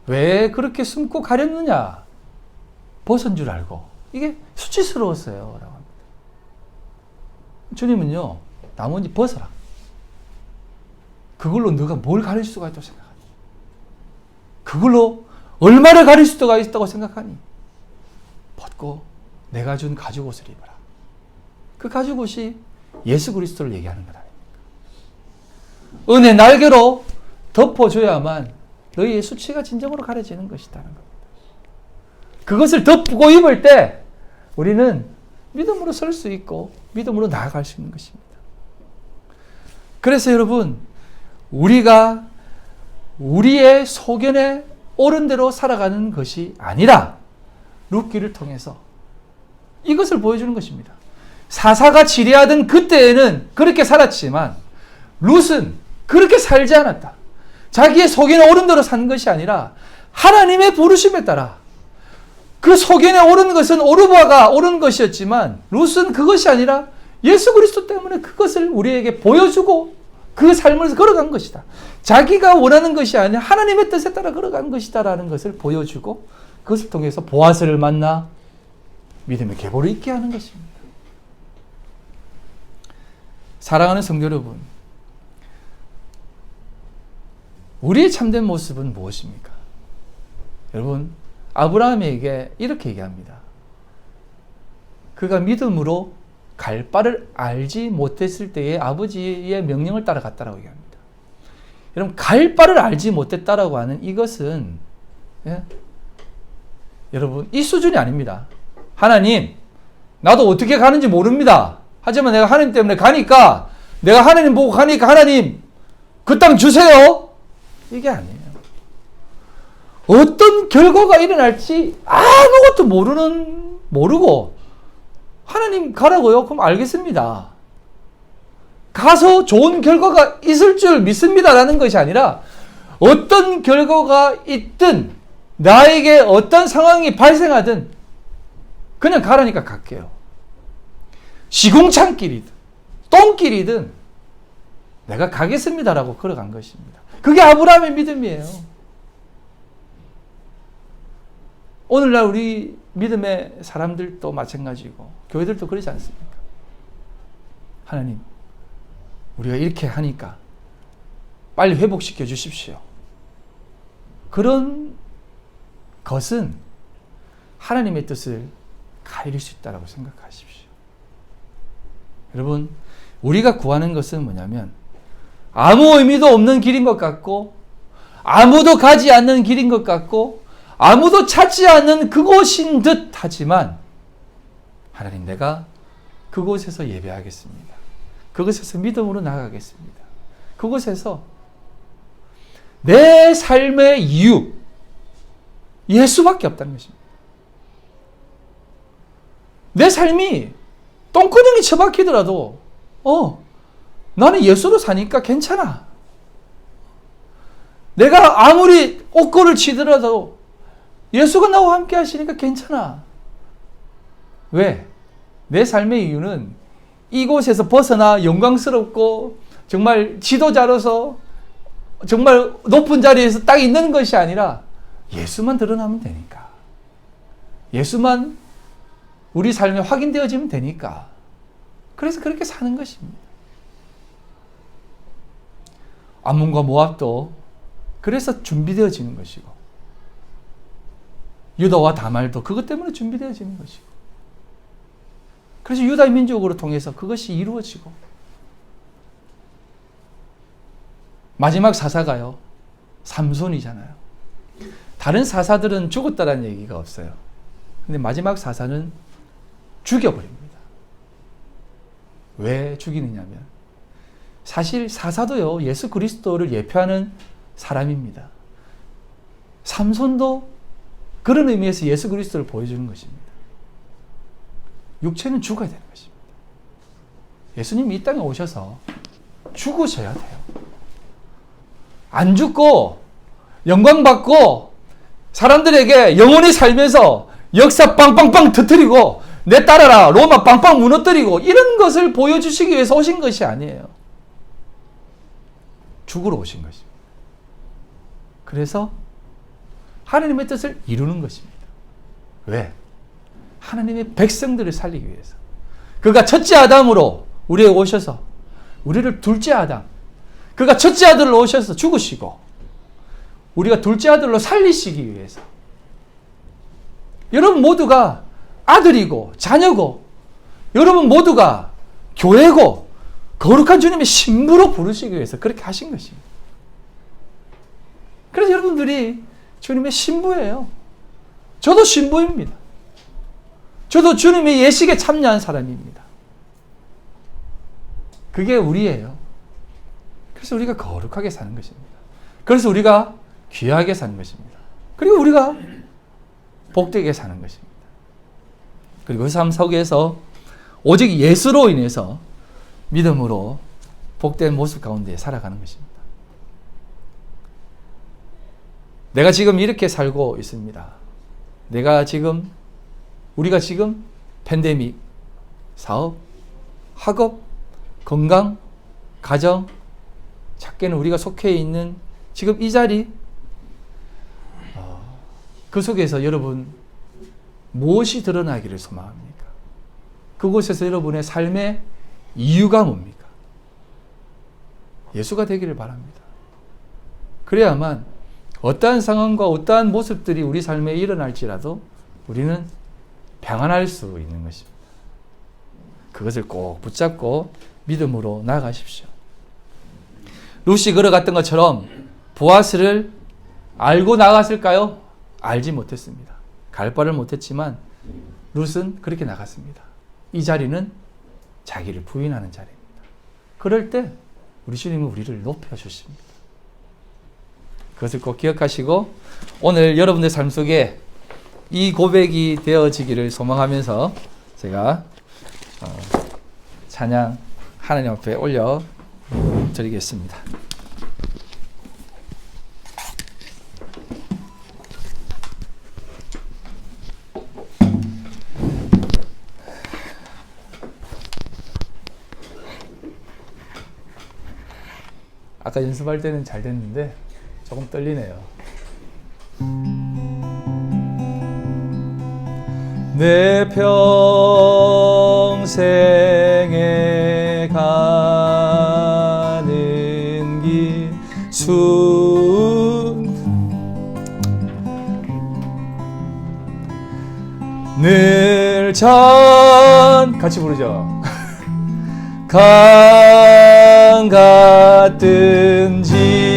왜 그렇게 숨고 가렸느냐? 벗은 줄 알고. 이게 수치스러웠어요. 라고 합니다. 주님은요, 나뭇잎 벗어라. 그걸로 너가 뭘 가릴 수가 있다고 생각하니? 그걸로 얼마를 가릴 수가 있다고 생각하니? 벗고 내가 준 가죽옷을 입어라. 그 가죽옷이 예수 그리스도를 얘기하는 것 아닙니까? 은혜 날개로 덮어줘야만 너희의 수치가 진정으로 가려지는 것이라는 겁니다. 그것을 덮고 입을 때 우리는 믿음으로 설 수 있고 믿음으로 나아갈 수 있는 것입니다. 그래서 여러분, 우리가 우리의 소견에 옳은 대로 살아가는 것이 아니라 룻기를 통해서 이것을 보여주는 것입니다. 사사가 치리하던 그때에는 그렇게 살았지만 룻은 그렇게 살지 않았다. 자기의 소견에 옳은 대로 산 것이 아니라 하나님의 부르심에 따라, 그 소견에 옳은 것은 오르바가 옳은 것이었지만 룻은 그것이 아니라 예수 그리스도 때문에 그것을 우리에게 보여주고 그 삶을 걸어간 것이다. 자기가 원하는 것이 아니라 하나님의 뜻에 따라 걸어간 것이다라는 것을 보여주고, 그것을 통해서 보아스를 만나 믿음의 계보를 있게 하는 것입니다. 사랑하는 성도 여러분, 우리의 참된 모습은 무엇입니까? 여러분, 아브라함에게 이렇게 얘기합니다. 그가 믿음으로 갈 바를 알지 못했을 때에 아버지의 명령을 따라갔다라고 얘기합니다. 여러분, 갈 바를 알지 못했다라고 하는 이것은, 여러분, 이 수준이 아닙니다. 하나님, 나도 어떻게 가는지 모릅니다. 하지만 내가 하나님 때문에 가니까, 내가 하나님 보고 가니까 하나님, 그 땅 주세요. 이게 아니에요. 어떤 결과가 일어날지 아무것도 모르고, 하나님 가라고요? 그럼 알겠습니다. 가서 좋은 결과가 있을 줄 믿습니다라는 것이 아니라, 어떤 결과가 있든, 나에게 어떤 상황이 발생하든, 그냥 가라니까 갈게요. 시궁창길이든, 똥길이든, 내가 가겠습니다라고 걸어간 것입니다. 그게 아브라함의 믿음이에요. 오늘날 우리 믿음의 사람들도 마찬가지고 교회들도 그러지 않습니까? 하나님, 우리가 이렇게 하니까 빨리 회복시켜 주십시오. 그런 것은 하나님의 뜻을 가릴 수 있다고 생각하십시오. 여러분, 우리가 구하는 것은 뭐냐면 아무 의미도 없는 길인 것 같고, 아무도 가지 않는 길인 것 같고, 아무도 찾지 않는 그곳인 듯 하지만, 하나님, 내가 그곳에서 예배하겠습니다. 그곳에서 믿음으로 나아가겠습니다. 그곳에서 내 삶의 이유, 예수밖에 없다는 것입니다. 내 삶이 똥구멍이 처박히더라도 나는 예수로 사니까 괜찮아. 내가 아무리 옥고를 치더라도 예수가 나와 함께 하시니까 괜찮아. 왜? 내 삶의 이유는 이곳에서 벗어나 영광스럽고 정말 지도자로서 정말 높은 자리에서 딱 있는 것이 아니라 예수만 드러나면 되니까. 예수만 우리 삶에 확인되어지면 되니까. 그래서 그렇게 사는 것입니다. 암몬과 모압도 그래서 준비되어지는 것이고, 유다와 다말도 그것 때문에 준비되어지는 것이고, 그래서 유다 민족으로 통해서 그것이 이루어지고, 마지막 사사가요, 삼손이잖아요. 다른 사사들은 죽었다라는 얘기가 없어요. 근데 마지막 사사는 죽여버립니다. 왜 죽이느냐면 사실 사사도요, 예수 그리스도를 예표하는 사람입니다. 삼손도 그런 의미에서 예수 그리스도를 보여주는 것입니다. 육체는 죽어야 되는 것입니다. 예수님이 이 땅에 오셔서 죽으셔야 돼요. 안 죽고 영광 받고 사람들에게 영원히 살면서 역사 빵빵빵 터뜨리고 내 따라라 로마 빵빵 무너뜨리고 이런 것을 보여주시기 위해서 오신 것이 아니에요. 죽으러 오신 것입니다. 그래서 하나님의 뜻을 이루는 것입니다. 왜? 하나님의 백성들을 살리기 위해서. 그가 첫째 아담으로 우리에게 오셔서 우리를 둘째 아담, 그가 첫째 아들로 오셔서 죽으시고 우리가 둘째 아들로 살리시기 위해서. 여러분 모두가 아들이고 자녀고 여러분 모두가 교회고 거룩한 주님의 신부로 부르시기 위해서 그렇게 하신 것입니다. 그래서 여러분들이 주님의 신부예요. 저도 신부입니다. 저도 주님의 예식에 참여한 사람입니다. 그게 우리예요. 그래서 우리가 거룩하게 사는 것입니다. 그래서 우리가 귀하게 사는 것입니다. 그리고 우리가 복되게 사는 것입니다. 그리고 그 삶 속에서 오직 예수로 인해서 믿음으로 복된 모습 가운데 살아가는 것입니다. 내가 지금 이렇게 살고 있습니다. 우리가 지금 팬데믹, 사업, 학업, 건강, 가정, 작게는 우리가 속해 있는 지금 이 자리, 그 속에서 여러분 무엇이 드러나기를 소망합니까? 그곳에서 여러분의 삶의 이유가 뭡니까? 예수가 되기를 바랍니다. 그래야만 어떠한 상황과 어떠한 모습들이 우리 삶에 일어날지라도 우리는 평안할 수 있는 것입니다. 그것을 꼭 붙잡고 믿음으로 나아가십시오. 룻이 걸어갔던 것처럼 보아스를 알고 나갔을까요? 알지 못했습니다. 갈 바를 못했지만 룻은 그렇게 나갔습니다. 이 자리는 자기를 부인하는 자리입니다. 그럴 때 우리 주님은 우리를 높여주십니다. 그것을 꼭 기억하시고 오늘 여러분의 삶 속에 이 고백이 되어지기를 소망하면서 제가 찬양 하나님 앞에 올려드리겠습니다. 아까 연습할 때는 잘 됐는데 조금 떨리네요. 내 평생에 가는 길 늘 같이 부르죠. 강 같은 지